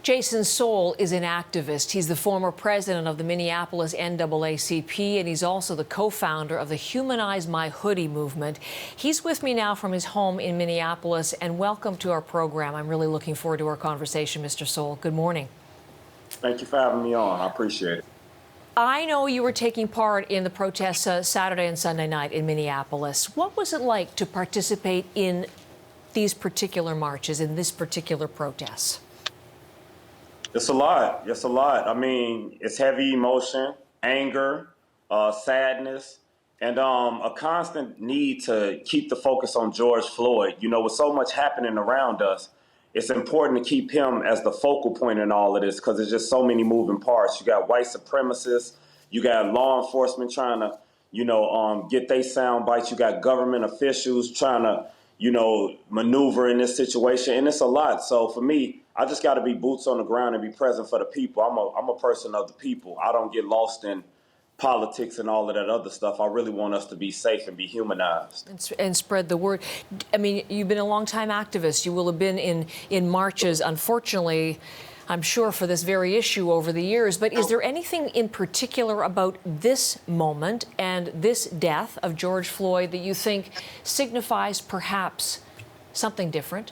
Jason Soul is an activist. He's the former president of the Minneapolis NAACP, and he's also the co-founder of the Humanize My Hoodie movement. He's with me now from his home in Minneapolis, and welcome to our program. I'm really looking forward to our conversation, Mr. Soul. Good morning. Thank you for having me on. I appreciate it. I know you were taking part in the protests Saturday and Sunday night in Minneapolis. What was it like to participate in these particular marches, in this particular protests? It's a lot. It's a lot. I mean, it's heavy emotion, anger, sadness, and a constant need to keep the focus on George Floyd. You know, with so much happening around us, it's important to keep him as the focal point in all of this because there's just so many moving parts. You got white supremacists, you got law enforcement trying to, get their sound bites. You got government officials trying to, maneuver in this situation, and it's a lot. So for me, I just got to be boots on the ground and be present for the people. I'm a person of the people. I don't get lost in politics and all of that other stuff. I really want us to be safe and be humanized. And spread the word. I mean, you've been a long-time activist. You will have been in marches, unfortunately, I'm sure, for this very issue over the years. But is there anything in particular about this moment and this death of George Floyd that you think signifies perhaps something different?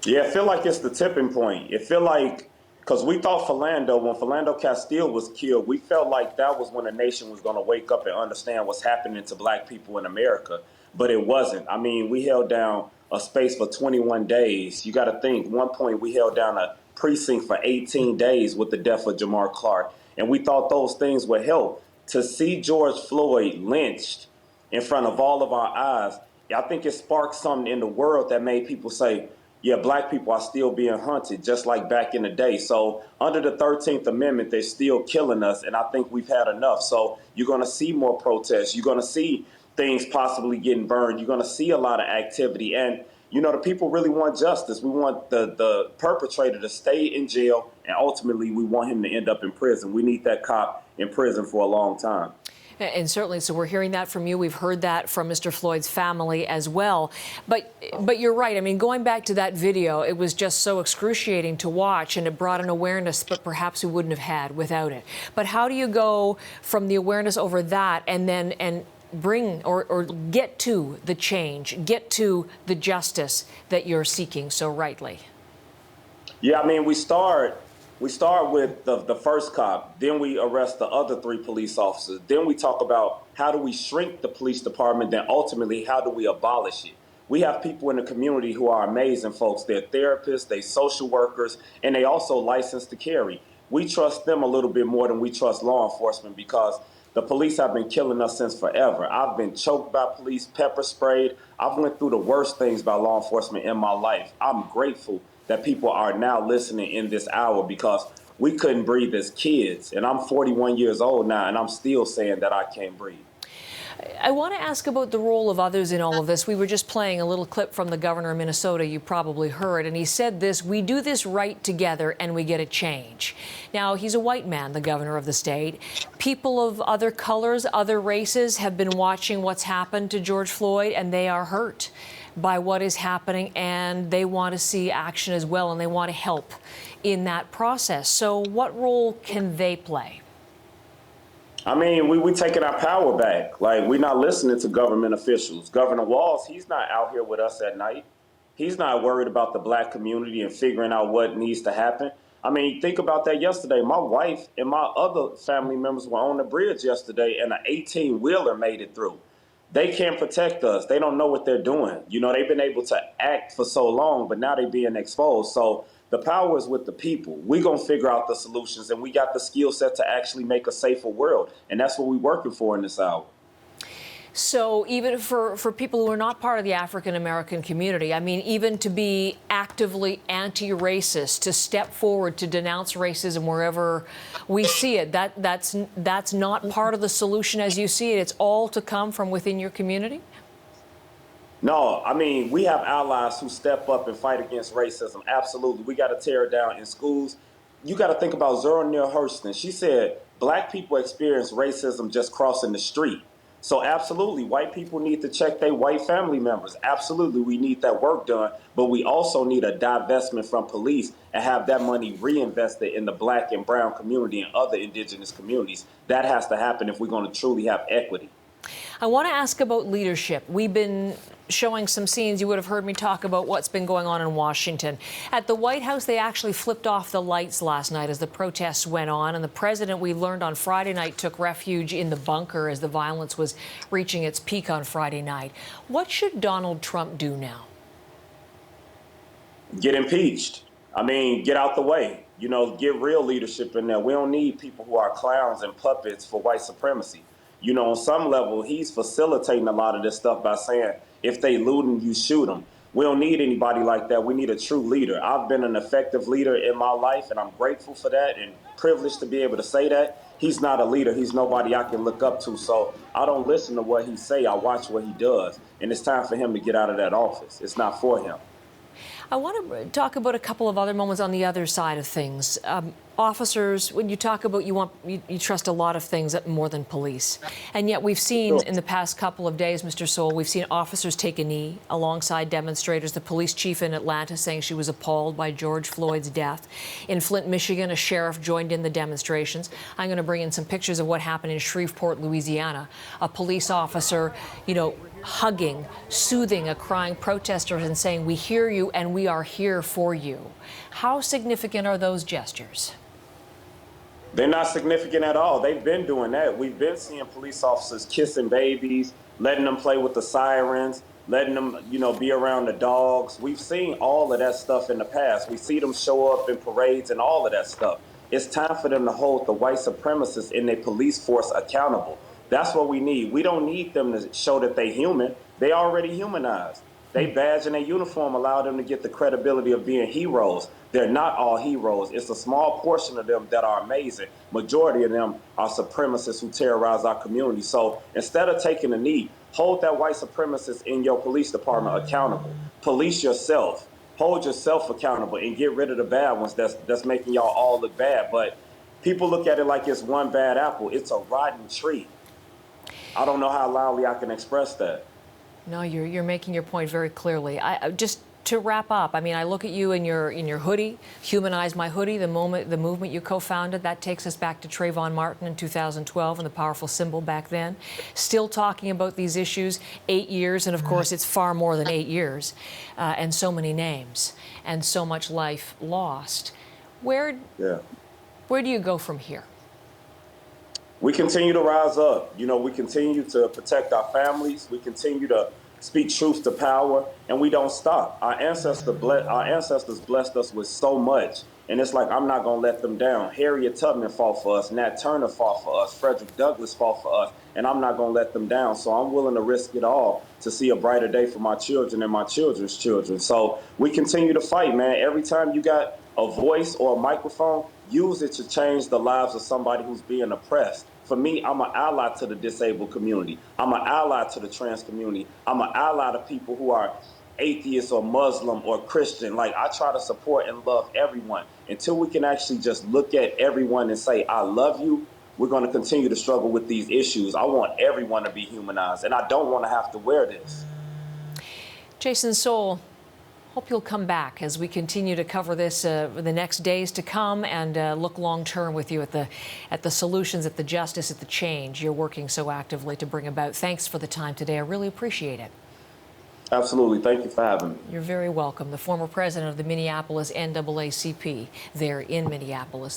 Yeah, I feel like it's the tipping point. It feel like, because we thought when Philando Castile was killed, we felt like that was when the nation was going to wake up and understand what's happening to black people in America. But it wasn't. I mean, we held down a space for 21 days. You got to think, one point we held down a precinct for 18 days with the death of Jamar Clark. And we thought those things would help. To see George Floyd lynched in front of all of our eyes, I think it sparked something in the world that made people say, yeah, black people are still being hunted, just like back in the day. So under the 13th Amendment, they're still killing us, and I think we've had enough. So you're going to see more protests. You're going to see things possibly getting burned. You're going to see a lot of activity. And, the people really want justice. We want the perpetrator to stay in jail, and ultimately we want him to end up in prison. We need that cop in prison for a long time. And certainly, so we're hearing that from you. We've heard that from Mr. Floyd's family as well. But you're right. I mean, going back to that video, it was just so excruciating to watch, and it brought an awareness that perhaps we wouldn't have had without it. But how do you go from the awareness over that and bring or get to the change, get to the justice that you're seeking so rightly? Yeah, I mean, we start with the first cop, then we arrest the other 3 police officers. Then we talk about how do we shrink the police department, then ultimately how do we abolish it. We have people in the community who are amazing folks. They're therapists, they're social workers, and they also licensed to carry. We trust them a little bit more than we trust law enforcement because the police have been killing us since forever. I've been choked by police, pepper sprayed. I've went through the worst things by law enforcement in my life. I'm grateful that people are now listening in this hour because we couldn't breathe as kids. And I'm 41 years old now, and I'm still saying that I can't breathe. I want to ask about the role of others in all of this. We were just playing a little clip from the governor of Minnesota, you probably heard, and he said this: we do this right together and we get a change. Now, he's a white man, the governor of the state. People of other colors, other races have been watching what's happened to George Floyd, and they are hurt by what is happening, and they want to see action as well, and they want to help in that process. So what role can they play? I mean, we taking our power back. Like, we're not listening to government officials. Governor Walz, he's not out here with us at night. He's not worried about the black community and figuring out what needs to happen. I mean, think about that yesterday. My wife and my other family members were on the bridge yesterday, and an 18-wheeler made it through. They can't protect us. They don't know what they're doing. They've been able to act for so long, but now they're being exposed. So the power is with the people. We're going to figure out the solutions, and we got the skill set to actually make a safer world. And that's what we're working for in this hour. So even for people who are not part of the African-American community, I mean, even to be actively anti-racist, to step forward, to denounce racism wherever we see it, that's not part of the solution as you see it. It's all to come from within your community? No, I mean, we have allies who step up and fight against racism. Absolutely. We got to tear it down in schools. You got to think about Zora Neale Hurston. She said black people experience racism just crossing the street. So absolutely, white people need to check their white family members. Absolutely, we need that work done, but we also need a divestment from police and have that money reinvested in the black and brown community and other indigenous communities. That has to happen if we're going to truly have equity. I want to ask about leadership. We've been showing some scenes. You would have heard me talk about what's been going on in Washington. At the White House, they actually flipped off the lights last night as the protests went on. And the president, we learned on Friday night, took refuge in the bunker as the violence was reaching its peak on Friday night. What should Donald Trump do now? Get impeached. I mean, get out the way. You know, get real leadership in there. We don't need people who are clowns and puppets for white supremacy. You know, on some level, he's facilitating a lot of this stuff by saying, if they looting, you shoot them. We don't need anybody like that. We need a true leader. I've been an effective leader in my life, and I'm grateful for that and privileged to be able to say that. He's not a leader. He's nobody I can look up to. So I don't listen to what he say. I watch what he does. And it's time for him to get out of that office. It's not for him. I want to talk about a couple of other moments on the other side of things. Officers, when you talk about you trust a lot of things more than police. And yet we've seen in the past couple of days, Mr. Sowell, we've seen officers take a knee alongside demonstrators. The police chief in Atlanta saying she was appalled by George Floyd's death. In Flint, Michigan, a sheriff joined in the demonstrations. I'm going to bring in some pictures of what happened in Shreveport, Louisiana. A police officer, hugging, soothing a crying protester and saying, "We hear you and we are here for you." How significant are those gestures? They're not significant at all. They've been doing that. We've been seeing police officers kissing babies, letting them play with the sirens, letting them, be around the dogs. We've seen all of that stuff in the past. We see them show up in parades and all of that stuff. It's time for them to hold the white supremacists in their police force accountable. That's what we need. We don't need them to show that they're human. They already humanized. They badge and their uniform allow them to get the credibility of being heroes. They're not all heroes. It's a small portion of them that are amazing. Majority of them are supremacists who terrorize our community. So instead of taking a knee, hold that white supremacist in your police department accountable. Police yourself. Hold yourself accountable and get rid of the bad ones that's making y'all all look bad. But people look at it like it's one bad apple. It's a rotten tree. I don't know how loudly I can express that. No, you're making your point very clearly. Just to wrap up, I look at you in your hoodie, Humanize My Hoodie, the movement you co-founded. That takes us back to Trayvon Martin in 2012 and the powerful symbol back then. Still talking about these issues 8 years, and of course it's far more than 8 years, and so many names and so much life lost. Where do you go from here? We continue to rise up. We continue to protect our families. We continue to speak truth to power, and we don't stop. Our ancestors blessed us with so much, and it's like, I'm not going to let them down. Harriet Tubman fought for us. Nat Turner fought for us. Frederick Douglass fought for us, and I'm not going to let them down. So I'm willing to risk it all to see a brighter day for my children and my children's children. So we continue to fight, man. Every time you got a voice or a microphone, use it to change the lives of somebody who's being oppressed. For me, I'm an ally to the disabled community. I'm an ally to the trans community. I'm an ally to people who are atheist or Muslim or Christian. Like, I try to support and love everyone. Until we can actually just look at everyone and say, I love you, we're going to continue to struggle with these issues. I want everyone to be humanized, and I don't want to have to wear this. Jason Sowell, hope you'll come back as we continue to cover this the next days to come, and look long-term with you at the solutions, at the justice, at the change you're working so actively to bring about. Thanks for the time today. I really appreciate it. Absolutely. Thank you for having me. You're very welcome. The former president of the Minneapolis NAACP there in Minneapolis.